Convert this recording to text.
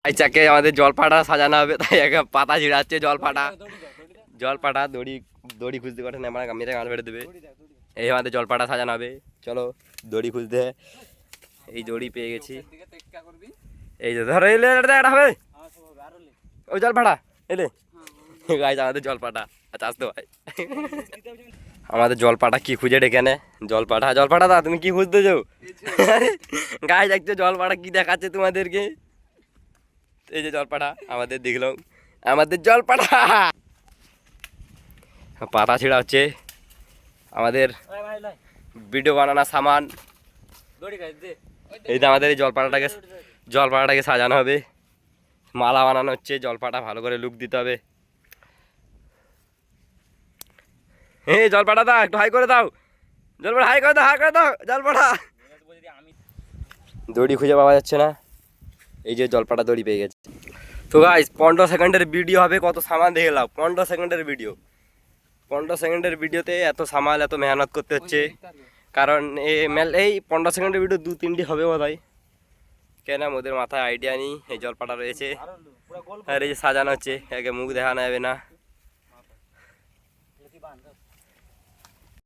আইচাকে আমাদের জলপাটা সাজানো হবে, তাই একটা পাতা ছিঁড়াচ্ছে। জলপাটা দড়ি দড়ি খুঁজতে পারে না, আমার মেরে গান বেড়ে দেবে। এই আমাদের জলপাটা সাজানো হবে, চলো দড়ি খুঁজতে। এই দড়ি পেয়ে গেছি, এই যে ধরো এলে এটা হবে ওই জলপাটা এলে গাইজ আমাদের জলপাটা। আচ্ছা আসতে ভাই, আমাদের জলপাটা কি খুঁজে ডেকে নে। জলপাটা দা তুমি কি খুঁজতে যাও? গায়ে দেখছো জলপাটা কি দেখাচ্ছে তোমাদেরকে। এই যে জলপাটা আমাদের দেখলাম, আমাদের জলপাটা পাতা ছিঁড়া হচ্ছে। আমাদের ভিডিও বানানোর সামান। এই যে আমাদের এই জলপাটাটাকে সাজানো হবে, মালা বানানো হচ্ছে। জলপাটা ভালো করে লুক দিতে হবে। এই জলপাটা দা একটু হাই করে দাও, জলপাটা হাই করে দাও জলপাটা। দড়ি খুঁজে পাওয়া যাচ্ছে না, এই যে জলপাটা দড়ি পেয়ে গেছে। তো গাইস 15 সেকেন্ডের ভিডিও হবে, কত সামান দেখে লাও। 15 সেকেন্ডের ভিডিও, 15 সেকেন্ডের ভিডিওতে এত সামাল এত মেহনত করতে হচ্ছে। কারণ এই 15 সেকেন্ডের ভিডিও 2-3টি হবে বোধহয়, কেন ওদের মাথায় আইডিয়া নেই। এই জলপাটা রয়েছে আর এই যে সাজানো হচ্ছে, একে মুখ দেখানো যাবে না।